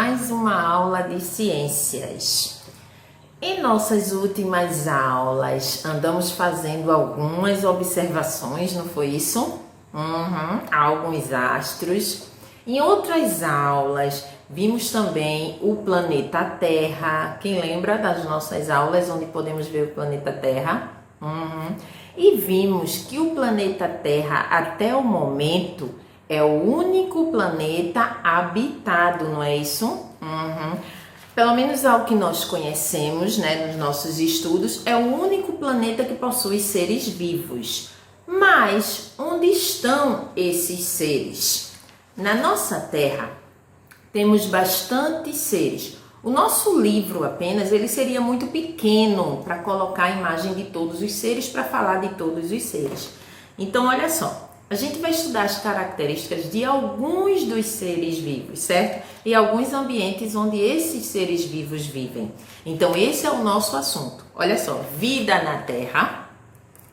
mais uma aula de ciências. Em nossas últimas aulas, andamos fazendo algumas observações, não foi isso? Alguns astros. Em outras aulas, vimos também o planeta Terra. Quem lembra das nossas aulas onde podemos ver o planeta Terra? E vimos que o planeta Terra, até o momento, é o único planeta habitado, não é isso? Pelo menos ao que nós conhecemos, né, nos nossos estudos, é o único planeta que possui seres vivos. Mas onde estão esses seres? Na nossa Terra, temos bastantes seres. O nosso livro apenas, ele seria muito pequeno para colocar a imagem de todos os seres, para falar de todos os seres. Então, olha só. A gente vai estudar as características de alguns dos seres vivos, certo? E alguns ambientes onde esses seres vivos vivem. Então, esse é o nosso assunto. Olha só, vida na Terra,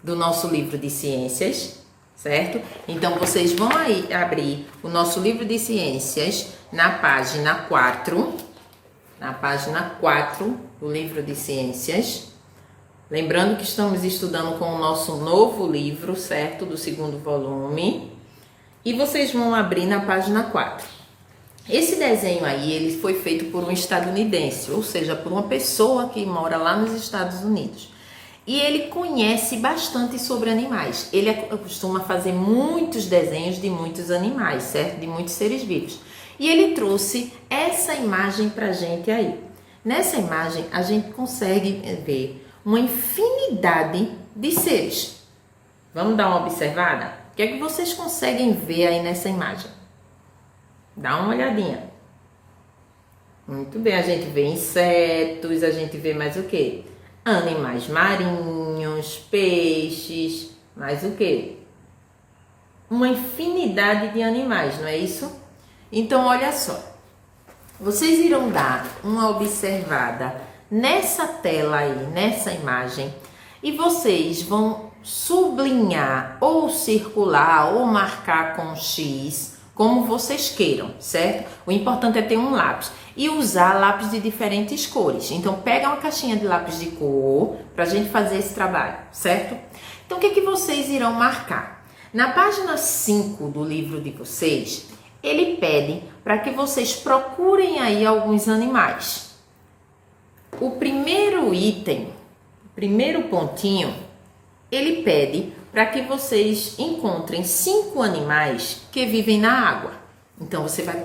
do nosso livro de ciências, certo? Então, vocês vão aí abrir o nosso livro de ciências na página 4. Na página 4 do livro de ciências. Lembrando que estamos estudando com o nosso novo livro, certo? Do segundo volume. E vocês vão abrir na página 4. Esse desenho aí, ele foi feito por um estadunidense, ou seja, por uma pessoa que mora lá nos Estados Unidos. E ele conhece bastante sobre animais. Ele costuma fazer muitos desenhos de muitos animais, certo? De muitos seres vivos. E ele trouxe essa imagem pra gente aí. Nessa imagem, a gente consegue ver uma infinidade de seres. Vamos dar uma observada? O que é que vocês conseguem ver aí nessa imagem? Dá uma olhadinha. Muito bem, a gente vê insetos, a gente vê mais o quê? Animais marinhos, peixes, mais o quê? Uma infinidade de animais, não é isso? Então, olha só. Vocês irão dar uma observada nessa tela aí, nessa imagem, e vocês vão sublinhar ou circular ou marcar com X, como vocês queiram, certo? O importante é ter um lápis e usar lápis de diferentes cores. Então, pega uma caixinha de lápis de cor pra gente fazer esse trabalho, certo? Então, o que é que vocês irão marcar? Na página 5 do livro de vocês, ele pede para que vocês procurem aí alguns animais. O primeiro item, o primeiro pontinho, ele pede para que vocês encontrem 5 animais que vivem na água. Então, você vai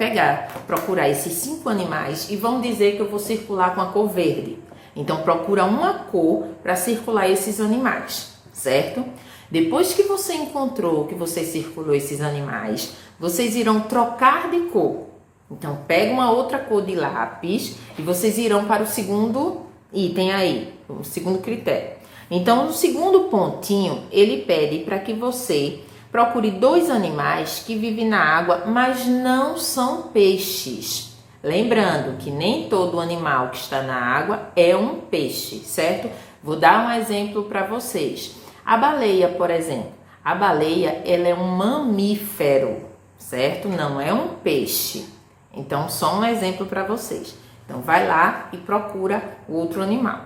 procurar esses 5 animais e vão dizer que eu vou circular com a cor verde. Então, procura uma cor para circular esses animais, certo? Depois que você encontrou, que você circulou esses animais, vocês irão trocar de cor. Então, pega uma outra cor de lápis e vocês irão para o segundo item aí, o segundo critério. Então, no segundo pontinho, ele pede para que você procure 2 animais que vivem na água, mas não são peixes. Lembrando que nem todo animal que está na água é um peixe, certo? Vou dar um exemplo para vocês. A baleia, por exemplo. A baleia, ela é um mamífero, certo? Não é um peixe. Então, só um exemplo para vocês. Então, vai lá e procura o outro animal.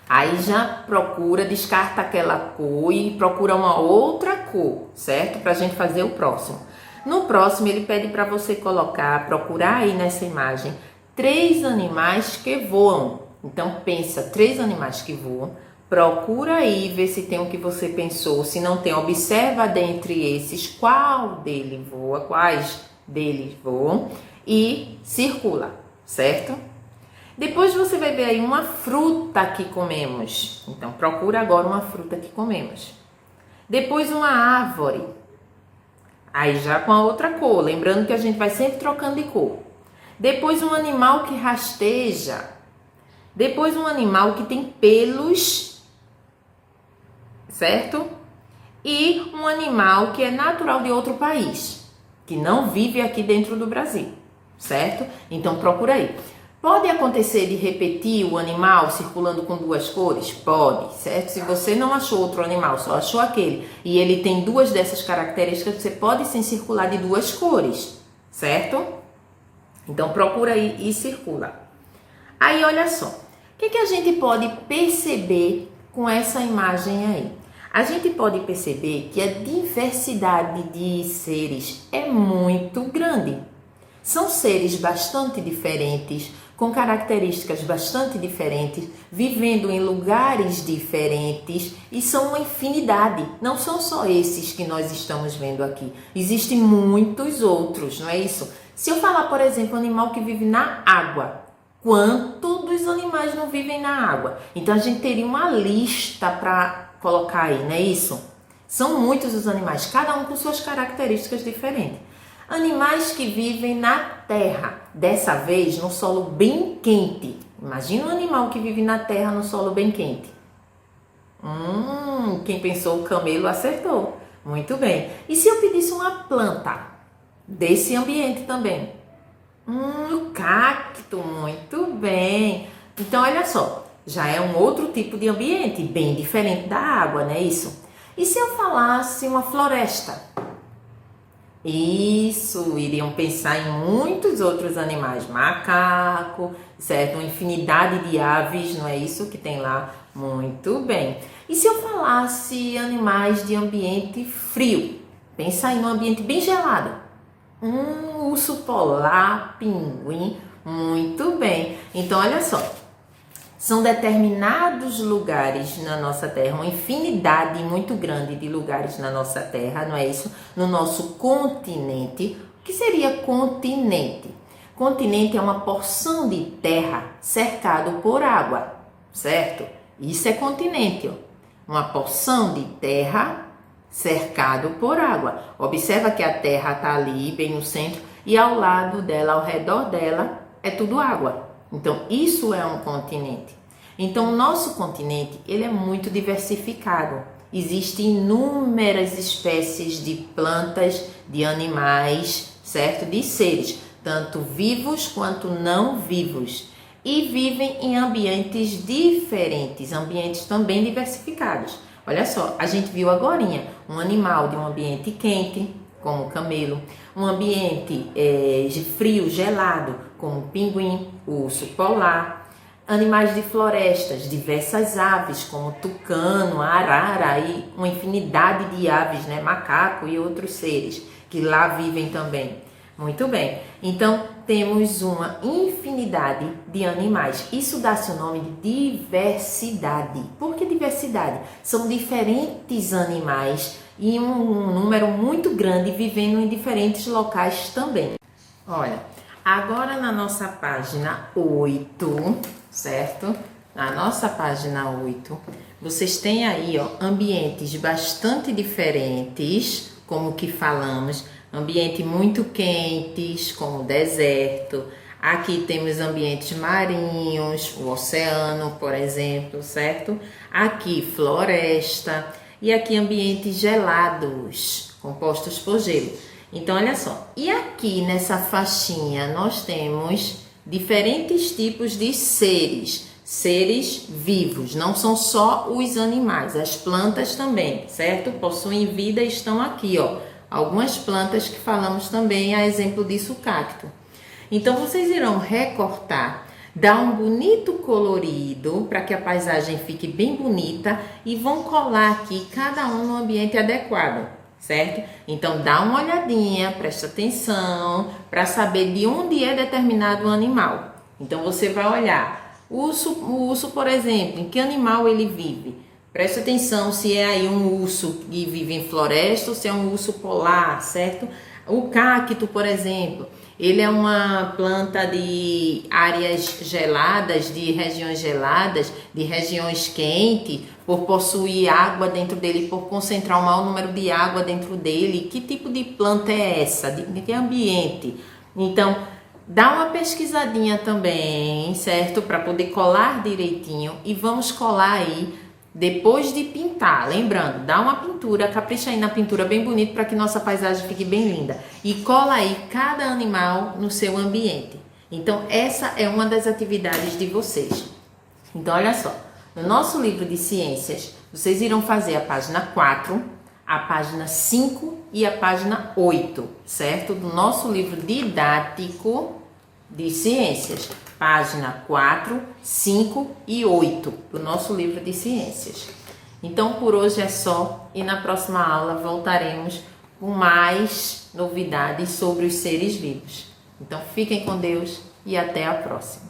Aí já procura, descarta aquela cor e procura uma outra cor, certo? Para a gente fazer o próximo. No próximo, ele pede para você procurar aí nessa imagem 3 animais que voam. Então, pensa, 3 animais que voam. Procura aí, vê se tem o que você pensou. Se não tem, observa dentre esses quais deles voam e circula, certo? Depois você vai ver aí uma fruta que comemos. Então, procura agora uma fruta que comemos. Depois uma árvore. Aí já com a outra cor. Lembrando que a gente vai sempre trocando de cor. Depois um animal que rasteja. Depois um animal que tem pelos, certo? E um animal que é natural de outro país, que não vive aqui dentro do Brasil, certo? Então, procura aí. Pode acontecer de repetir o animal circulando com 2 cores? Pode, certo? Se você não achou outro animal, só achou aquele, e ele tem 2 dessas características, você pode sim circular de 2 cores, certo? Então procura aí e circula. Aí olha só, o que a gente pode perceber com essa imagem aí? A gente pode perceber que a diversidade de seres é muito grande. São seres bastante diferentes, com características bastante diferentes, vivendo em lugares diferentes e são uma infinidade. Não são só esses que nós estamos vendo aqui. Existem muitos outros, não é isso? Se eu falar, por exemplo, animal que vive na água, quanto dos animais não vivem na água? Então a gente teria uma lista para colocar aí, não é isso? São muitos os animais, cada um com suas características diferentes. Animais que vivem na terra, dessa vez no solo bem quente. Imagina um animal que vive na terra no solo bem quente. Quem pensou o camelo acertou. Muito bem. E se eu pedisse uma planta desse ambiente também? O cacto, muito bem. Então, olha só, já é um outro tipo de ambiente, bem diferente da água, não é isso? E se eu falasse uma floresta? Isso, iriam pensar em muitos outros animais, macaco, certo? Uma infinidade de aves, não é isso que tem lá? Muito bem. E se eu falasse animais de ambiente frio? Pensa aí num ambiente bem gelado. Urso polar, pinguim, muito bem. Então, olha só, são determinados lugares na nossa Terra, uma infinidade muito grande de lugares na nossa Terra, não é isso? No nosso continente. O que seria continente? Continente é uma porção de terra cercado por água, certo? Isso é continente, ó. Uma porção de terra cercado por água. Observa que a terra está ali, bem no centro, e ao lado dela, ao redor dela, é tudo água. Então, isso é um continente. Então, o nosso continente, ele é muito diversificado. Existem inúmeras espécies de plantas, de animais, certo? De seres, tanto vivos quanto não vivos. E vivem em ambientes diferentes, ambientes também diversificados. Olha só, a gente viu agorinha um animal de um ambiente quente, como o camelo, um ambiente de frio, gelado, como o pinguim, o urso polar, animais de florestas, diversas aves, como o tucano, a arara e uma infinidade de aves, né, macaco e outros seres que lá vivem também. Muito bem, então temos uma infinidade de animais. Isso dá-se o nome de diversidade. Por que diversidade? São diferentes animais e um número muito grande vivendo em diferentes locais também. Olha, agora na nossa página 8, certo? Na nossa página 8, vocês têm aí, ó, ambientes bastante diferentes, como que falamos, ambiente muito quentes, como o deserto. Aqui temos ambientes marinhos, o oceano, por exemplo, certo? Aqui floresta e aqui ambientes gelados, compostos por gelo. Então, olha só. E aqui nessa faixinha nós temos diferentes tipos de seres. Seres vivos, não são só os animais, as plantas também, certo? Possuem vida e estão aqui, ó. Algumas plantas que falamos também, a exemplo disso, o cacto. Então, vocês irão recortar, dar um bonito colorido para que a paisagem fique bem bonita e vão colar aqui cada um no ambiente adequado, certo? Então, dá uma olhadinha, presta atenção para saber de onde é determinado animal. Então, você vai olhar o urso, por exemplo, em que animal ele vive? Preste atenção se é aí um urso que vive em floresta ou se é um urso polar, certo? O cacto, por exemplo, ele é uma planta de áreas geladas, de regiões quentes, por possuir água dentro dele, por concentrar um maior número de água dentro dele. Que tipo de planta é essa? De que ambiente? Então, dá uma pesquisadinha também, certo? Para poder colar direitinho e vamos colar aí depois de pintar, lembrando, dá uma pintura, capricha aí na pintura bem bonito para que nossa paisagem fique bem linda. E cola aí cada animal no seu ambiente. Então, essa é uma das atividades de vocês. Então, olha só, no nosso livro de ciências, vocês irão fazer a página 4, a página 5 e a página 8, certo? Do nosso livro didático, de Ciências, página 4, 5 e 8 do nosso livro de ciências. Então, por hoje é só e na próxima aula voltaremos com mais novidades sobre os seres vivos. Então, fiquem com Deus e até a próxima.